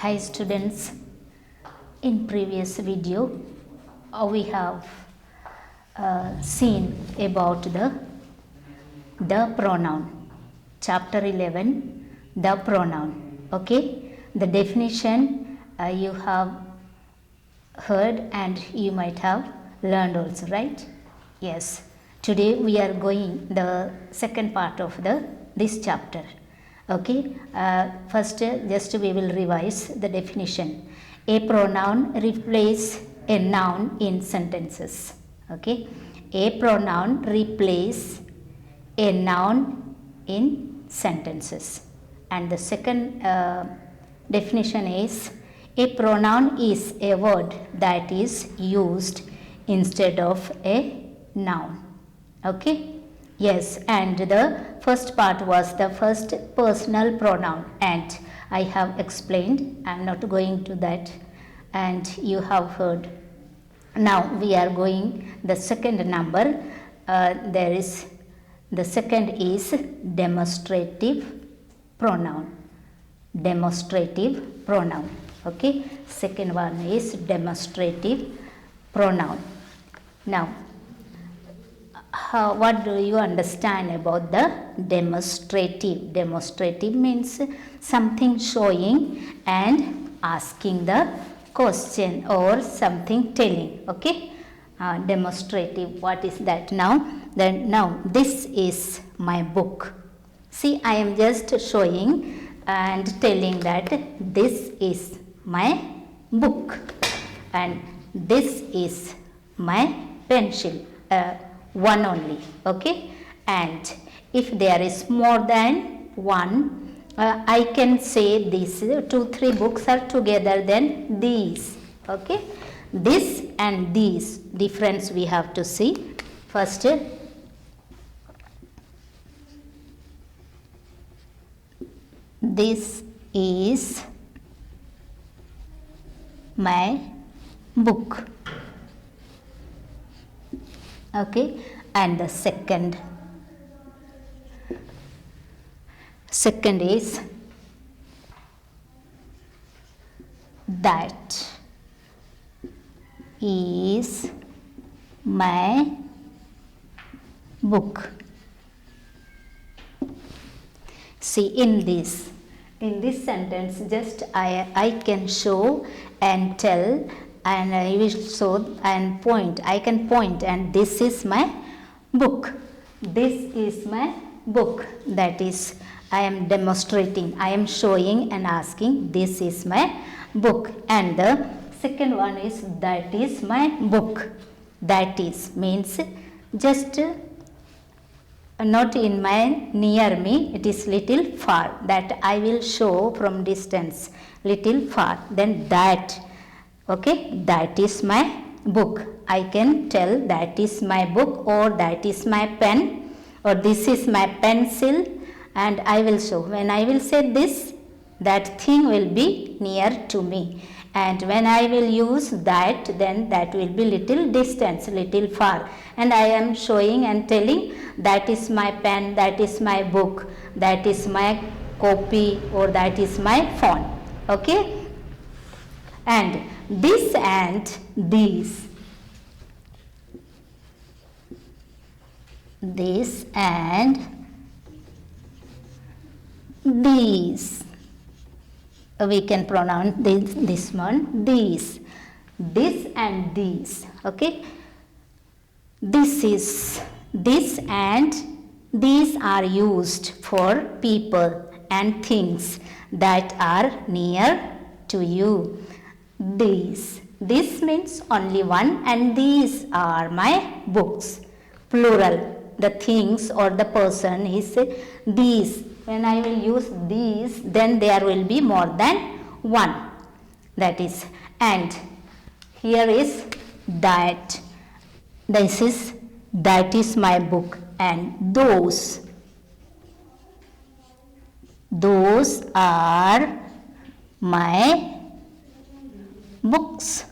Hi students, in previous video we have seen about the pronoun, chapter 11, the pronoun. Okay, the definition you have heard and you might have learned also, right? Yes, today we are going the second part of this chapter. Okay, first just we will revise the definition. A pronoun replaces a noun in sentences. Okay, a pronoun replaces a noun in sentences. And the second definition is a pronoun is a word that is used instead of a noun. Okay. Yes, and the first part was the first personal pronoun, and I have explained. I am not going to that, and you have heard. Now we are going the second number. There is the second is demonstrative pronoun. Demonstrative pronoun. Okay, second one is demonstrative pronoun. Now, what do you understand about the demonstrative? Demonstrative means something showing and asking the question or something telling. Okay, demonstrative, what is that now? Then now this is my book. See, I am just showing and telling that this is my book and this is my pencil. One only. Okay, and if there is more than one, I can say these 2-3 books are together, then these. Okay, this and these difference we have to see. First, this is my book. Okay, and the second is that is my book. See, in this sentence, just I can show and tell, and I will show and point. I can point, and this is my book. This is my book. That is, I am demonstrating. I am showing and asking. This is my book. And the second one is that is my book. That is means just not in my near me. It is little far. That I will show from distance. Little far. Then that. Okay, that is my book. I can tell that is my book, or that is my pen, or this is my pencil, and I will show. When I will say this, that thing will be near to me, and when I will use that, then that will be little distance, little far, and I am showing and telling that is my pen, that is my book, that is my copy, or that is my phone. Okay, and this and these. This and these. We can pronounce this one, these. This and these. Okay. This and these are used for people and things that are near to you. These. This means only one, and these are my books. Plural. The things or the person is these. When I will use these, then there will be more than one. That is, and here is that. That is my book, and those are my books.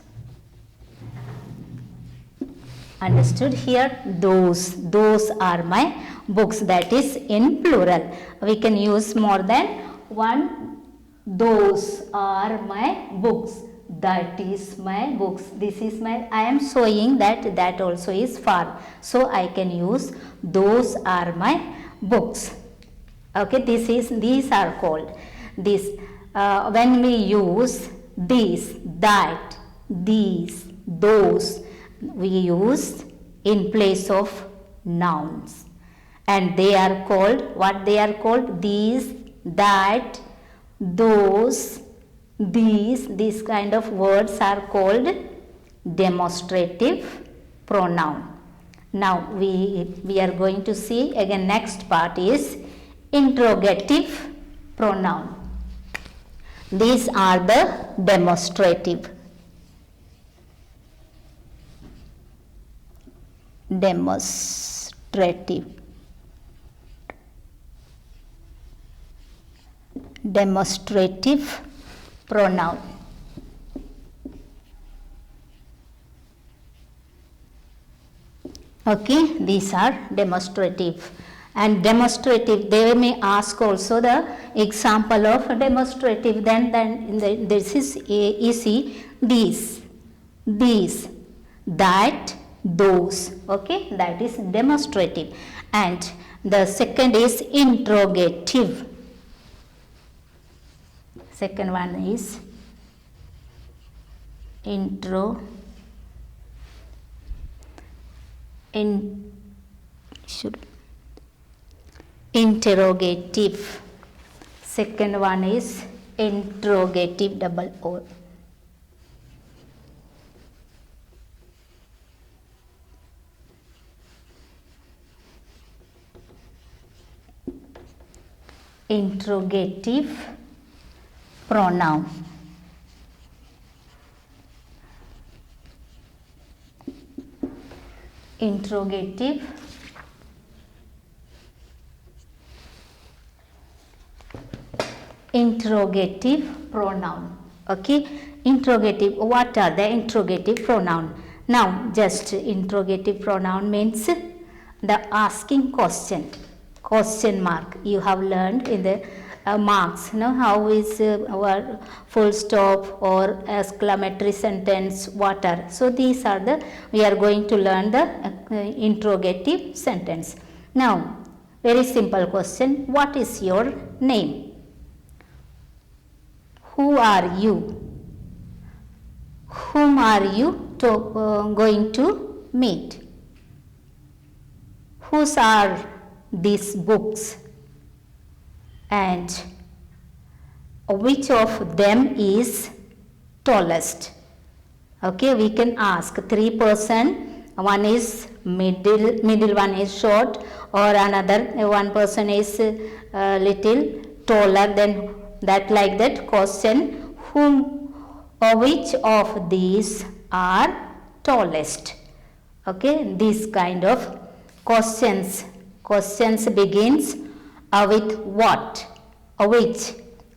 Understood? Here those are my books. That is in plural. We can use more than one Those are my books. That is my books. This is my, I am showing that also is for. So I can use those are my books. Okay, these are called this. When we use this, that, these, those, we use in place of nouns, and they are called, what they are called? These, that, those, these kind of words are called demonstrative pronoun. Now we are going to see again, next part is interrogative pronoun. These are the demonstrative pronoun. Okay, these are demonstrative. And demonstrative, they may ask also the example of demonstrative, then this is easy. These, that, those. Okay, that is demonstrative. And the second is interrogative. Second one is interrogative. Second one is interrogative, double O. Interrogative pronoun. Interrogative pronoun. Okay, interrogative, what are the interrogative pronoun? Now just interrogative pronoun means the asking question mark. You have learned in the marks, how is our full stop or exclamatory sentence, what are. So these are the, we are going to learn the interrogative sentence. Now very simple question, what is your name? Who are you? Whom are you going to meet? Whose are these books? And which of them is tallest? Okay, we can ask 3 person, one is middle one is short, or another one person is little taller than that, like that question, whom or which of these are tallest. Okay, this kind of questions begins with what, which,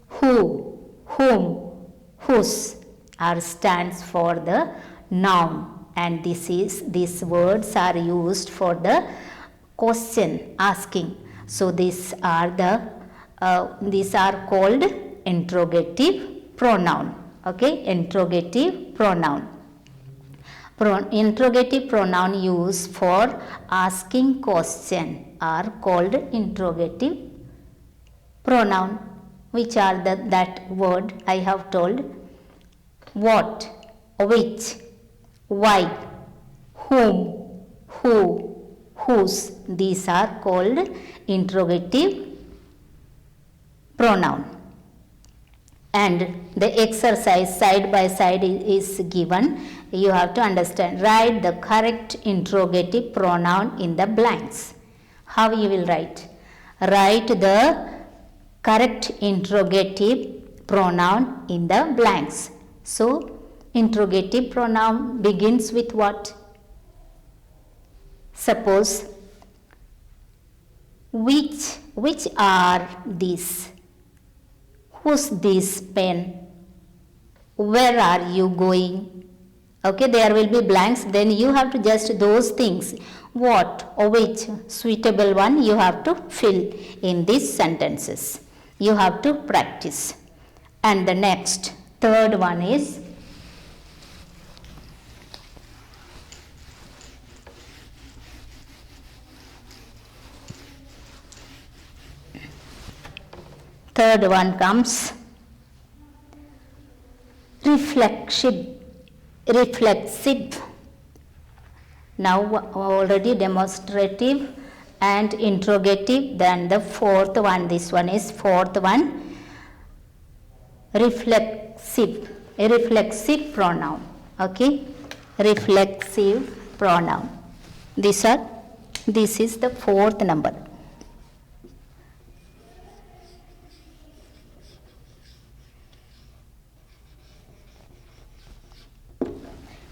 who, whom, whose are stands for the noun, and these words are used for the question asking. So these are called interrogative pronoun. Okay, interrogative pronoun. Interrogative pronoun used for asking question are called interrogative pronoun. Which are that word I have told? What, which, why, whom, who, whose. These are called interrogative pronoun. And the exercise side by side is given. You have to understand. Write the correct interrogative pronoun in the blanks. How you will write? Write the correct interrogative pronoun in the blanks. So, interrogative pronoun begins with what? Suppose, which are these? Who's this pen? Where are you going? Okay, there will be blanks. Then you have to just those things. What or which suitable one you have to fill in these sentences. You have to practice. And the next, third one is third one comes reflexive. Now already demonstrative and interrogative. Then the fourth one, this one is fourth one, reflexive pronoun. Okay, reflexive pronoun. This is the fourth number.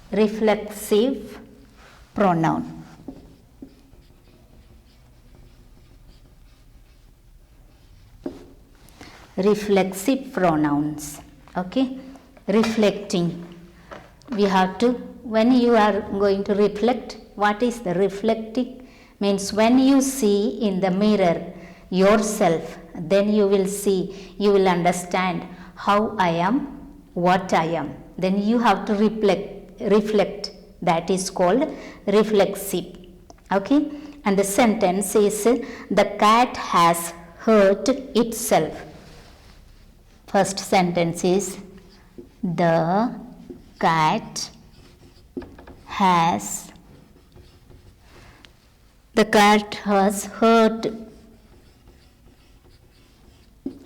Reflexive pronoun. Reflexive pronouns. Okay, reflecting. We have to, when you are going to reflect, what is the reflecting? Means when you see in the mirror yourself, then you will see, you will understand how I am, what I am. Then you have to reflect. That is called reflexive. Okay, and the sentence is the cat has hurt itself. First sentence is the cat has hurt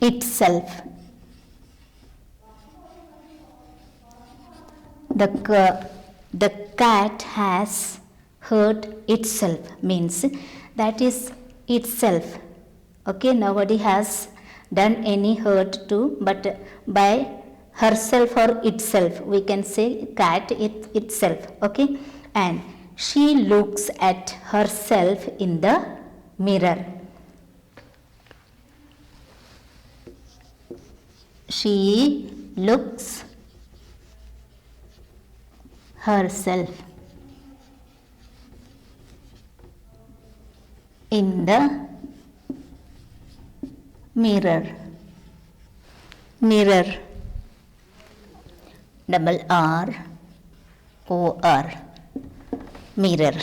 itself. The cat has hurt itself means that is itself. Okay, nobody has done any hurt to, but by herself or itself, we can say cat itself. Okay, and she looks at herself in the mirror. She looks herself in the mirror. Double R-O-R, mirror.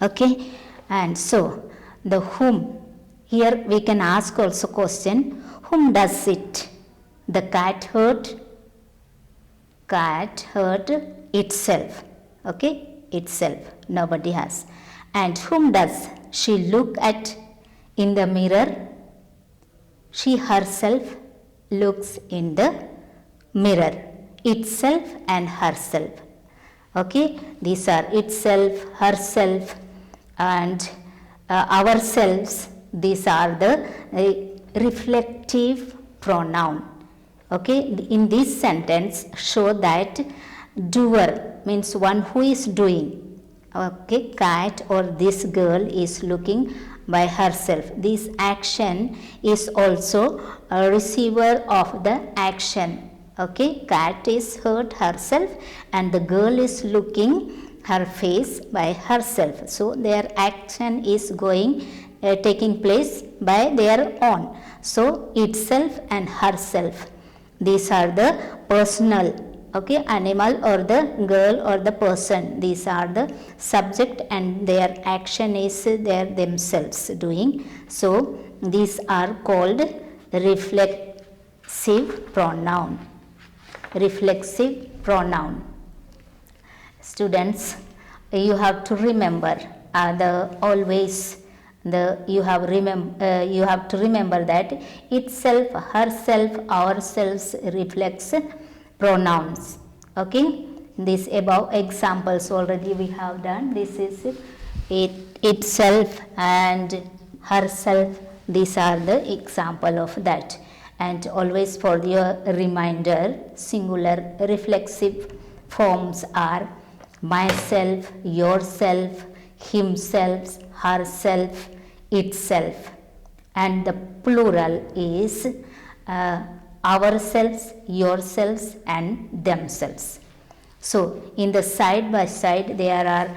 Okay, and so the whom, here we can ask also question, whom does it? The cat hurt itself. Okay, itself, nobody has. And whom does she look at in the mirror? She herself looks in the mirror. Itself and herself. Okay, these are itself, herself, and ourselves. These are the reflective pronoun. Okay, in this sentence show that doer means one who is doing. Okay, cat or this girl is looking by herself. This action is also a receiver of the action. Okay, cat is hurt herself and the girl is looking her face by herself. So their action is taking place by their own. So itself and herself. These are the personal, okay, animal or the girl or the person. These are the subject and their action is their themselves doing. So these are called reflexive pronoun. Reflexive pronoun. Students, you have to remember you have to remember that itself, herself, ourselves reflects pronouns. Okay, these above examples already we have done. This is itself and herself. These are the example of that. And always for your reminder, singular reflexive forms are myself, yourself, himself, herself, itself, and the plural is ourselves, yourselves, and themselves. So in the side by side there are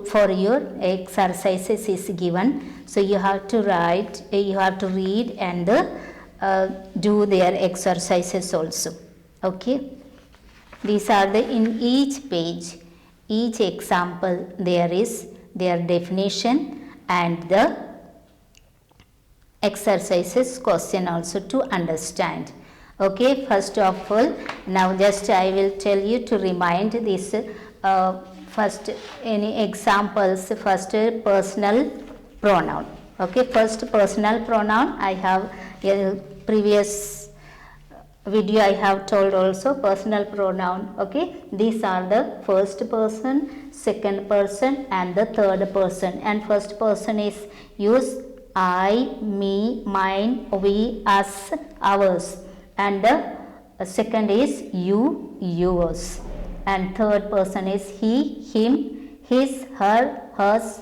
for your exercises is given. So you have to write, you have to read and do their exercises also. Okay, these are the, in each page, each example there is their definition and the exercises question also to understand. Okay, first of all, now just I will tell you to remind this first any examples. First, personal pronoun. Okay, first personal pronoun, I have previous video I have told also personal pronoun. Okay, these are the first person, second person and the third person, and first person is use I, me, mine, we, us, ours, and the second is you, yours, and third person is he, him, his, her, hers,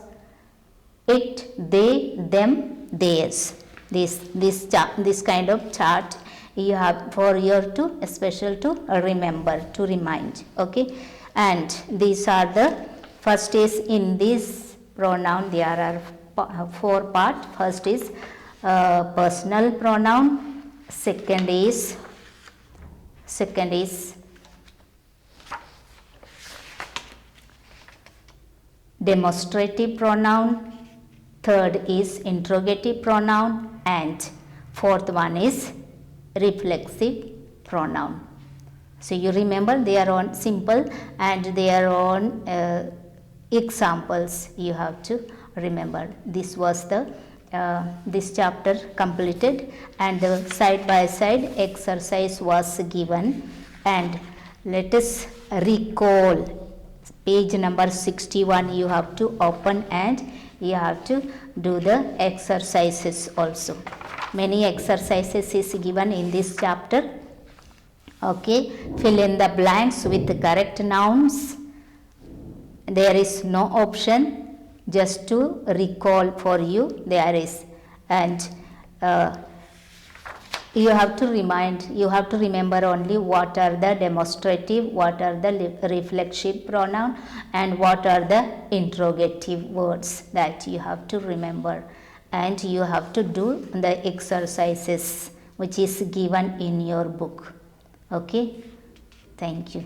it, they, them, theirs. This kind of chart you have for your to special to remember, to remind. Okay, and these are the first is in this pronoun there are four part. First is personal pronoun, second is demonstrative pronoun, third is interrogative pronoun, and fourth one is reflexive pronoun. So you remember they are on simple and they are on examples you have to remember. This was the this chapter completed, and the side by side exercise was given, and let us recall page number 61 you have to open and you have to do the exercises also. Many exercises is given in this chapter. Okay, fill in the blanks with the correct nouns. There is no option, just to recall for you there is, and you have to remember only what are the demonstrative, what are the reflexive pronoun, and what are the interrogative words, that you have to remember, and you have to do the exercises which is given in your book. Okay, thank you.